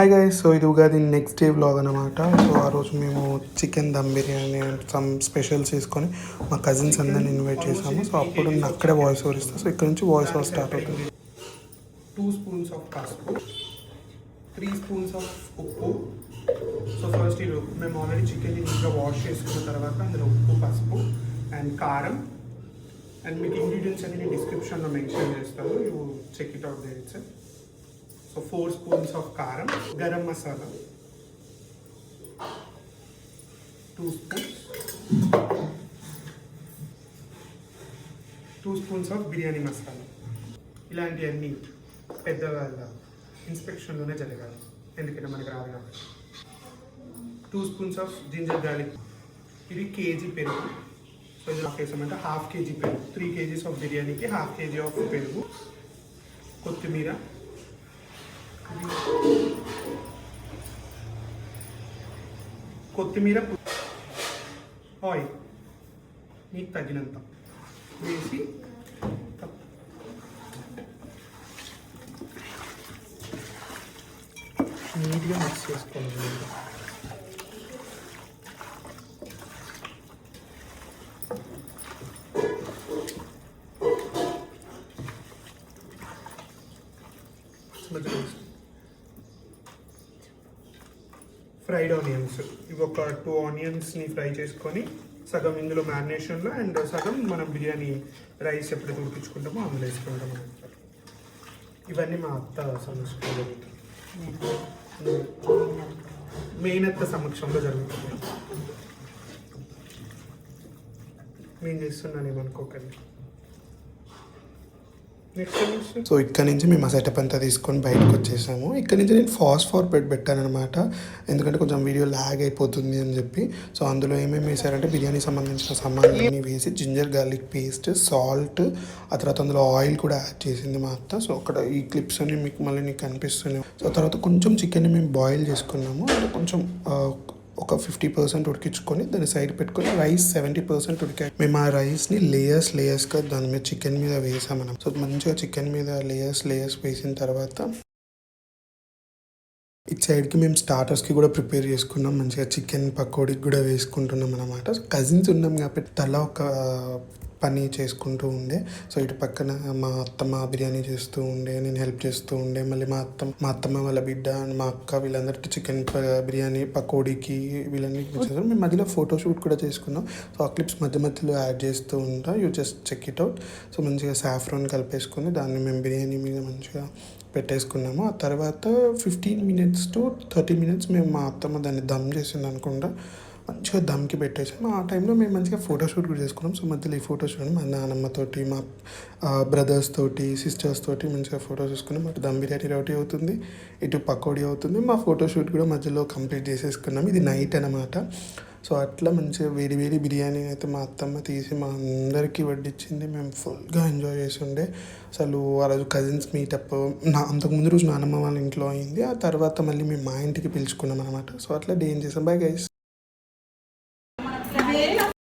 Hi guys, so ఇది Ugadi next day vlog అనమాట. So ఆ రోజు మేము chicken dum biryani some specials తీసుకొని మా కజిన్స్ అందరిని ఇన్వైట్ చేసాము. సో అప్పుడు నేను అక్కడే వాయిస్ ఓవర్ ఇస్తాను. సో ఇక్కడ నుంచి వాయిస్ ఓవర్ స్టార్ట్ అవుతుంది. 2 స్పూన్స్ ఆఫ్ పసుపు, 3 స్పూన్స్ ఆఫ్ ఉప్పు. సో ఫస్ట్ ఇది మేము ఆల్రెడీ చికెన్ ఇంకా వాష్ చేసుకున్న తర్వాత అందులో ఉప్పు, పసుపు అండ్ కారం అండ్ మీకు ఇంగ్రీడియంట్స్ అన్ని నేను డిస్క్రిప్షన్లో మెన్షన్ చేస్తాను. You check it out there it's. So 4 spoons of karam, garam masala, 2 spoons, 2 spoons of biryani masala. ఇలాంటివన్నీ పెద్దవాళ్ళ ఇన్స్పెక్షన్లోనే జరగాలి, ఎందుకంటే మనకి రాదు కాబట్టి. 2 spoons of ginger garlic. ఇది కేజీ పెరుగు. సో ఇది హాఫ్ వేసామంటే హాఫ్ కేజీ పెరుగు. 3 kgs ఆఫ్ బిర్యానీకి హాఫ్ కేజీ ఆఫ్ పెరుగు. కొత్తిమీర, ఆయిల్ మీకు తగినంత వేసి నీట్గా మిక్స్ చేసుకోవాలి. ఫ్రైడ్ ఆనియన్స్, ఇవి ఒక 2 ఆనియన్స్ని ఫ్రై చేసుకొని సగం ఇందులో మ్యారినేషన్లో అండ్ సగం మనం బిర్యానీ రైస్ ఎప్పుడైతే ఉడికించుకుంటామో అందులో వేసుకుంటాం. ఇవన్నీ మా అత్త సమక్షంలో జరుగుతుంది, మెయిన్ అత్త సమక్షంలో జరుగుతుంది. నేను చేస్తున్నాను ఏమనుకోకండి. సో ఇక్కడ నుంచి మేము ఆ సెటప్ అంతా తీసుకొని బయటకు వచ్చేసాము. ఇక్కడ నుంచి నేను ఫాస్ట్ ఫార్వర్డ్ పెట్టాను అనమాట, ఎందుకంటే కొంచెం వీడియో ల్యాగ్ అయిపోతుంది అని చెప్పి. సో అందులో ఏమేమి వేసారంటే బిర్యానీ సంబంధించిన సామాన్లన్నీ వేసి జింజర్ గార్లిక్ పేస్ట్, సాల్ట్, ఆ తర్వాత అందులో ఆయిల్ కూడా యాడ్ చేసింది మా అత్త. సో అక్కడ ఈ క్లిప్స్ అన్ని మీకు మళ్ళీ నీకు కనిపిస్తున్నాయి. సో తర్వాత కొంచెం చికెన్ని మేము బాయిల్ చేసుకున్నాము, అంటే కొంచెం ఒక 50% ఉడికించుకొని దాన్ని సైడ్ పెట్టుకొని రైస్ 70% ఉడికాయి. మేము ఆ రైస్ని లేయర్స్గా దాని మీద చికెన్ మీద వేసామన్నాం. సో మంచిగా చికెన్ మీద లేయర్స్ వేసిన తర్వాత ఇటు సైడ్కి మేము స్టార్టర్స్కి కూడా ప్రిపేర్ చేసుకున్నాం. మంచిగా చికెన్ పకోడీకి కూడా వేసుకుంటున్నాం అనమాట. కజిన్స్ ఉన్నాం కాబట్టి తలా ఒక పని చేసుకుంటూ ఉండే. సో ఇటు పక్కన మా అత్తమ్మ బిర్యానీ చేస్తూ ఉండే, నేను హెల్ప్ చేస్తూ ఉండే. మళ్ళీ మా అత్తమ్మ వాళ్ళ బిడ్డ అండ్ మా అక్క వీళ్ళందరికీ చికెన్ బిర్యానీ పకోడీకి వీళ్ళని చేసారు. మేము మధ్యలో ఫోటోషూట్ కూడా చేసుకున్నాం. సో ఆ క్లిప్స్ మధ్యలో యాడ్ చేస్తూ ఉంటాం. You just check it out. So మంచిగా సాఫ్రాన్ కలిపేసుకొని దాన్ని మేము బిర్యానీ మీద మంచిగా పెట్టేసుకున్నాము. ఆ తర్వాత 15 minutes to 30 minutes మేము మా అత్తమ్మ దాన్ని దమ్ చేసింది అనుకుంటా, మంచిగా దమ్కి పెట్టేసాము. ఆ టైంలో మేము మంచిగా ఫోటోషూట్ కూడా చేసుకున్నాం. సో మధ్యలో ఈ ఫోటోషూట్ మా నాన్నమ్మతోటి, మా బ్రదర్స్ తోటి, సిస్టర్స్ తోటి మంచిగా ఫోటోస్ తీసుకున్నాం. అటు దమ్ బిర్యానీ రెడీ అవుతుంది, ఇటు పకోడీ అవుతుంది. మా ఫోటోషూట్ కూడా మధ్యలో కంప్లీట్ చేసేసుకున్నాం. ఇది నైట్ అనమాట. సో అట్లా మంచిగా వేడి బిర్యానీ అయితే మా అత్తమ్మ తీసి మా అందరికీ వడ్డించింది. మేము ఫుల్గా ఎంజాయ్ చేసి ఉండే. అసలు ఆ రోజు కజిన్స్ మీటప్ అంతకుముందు రోజు నాన్నమ్మ వాళ్ళ ఇంట్లో అయింది. ఆ తర్వాత మళ్ళీ మేము మా ఇంటికి పిలుచుకున్నాం అనమాట. సో అట్లా డే ఏం చేసాం. Bye guys.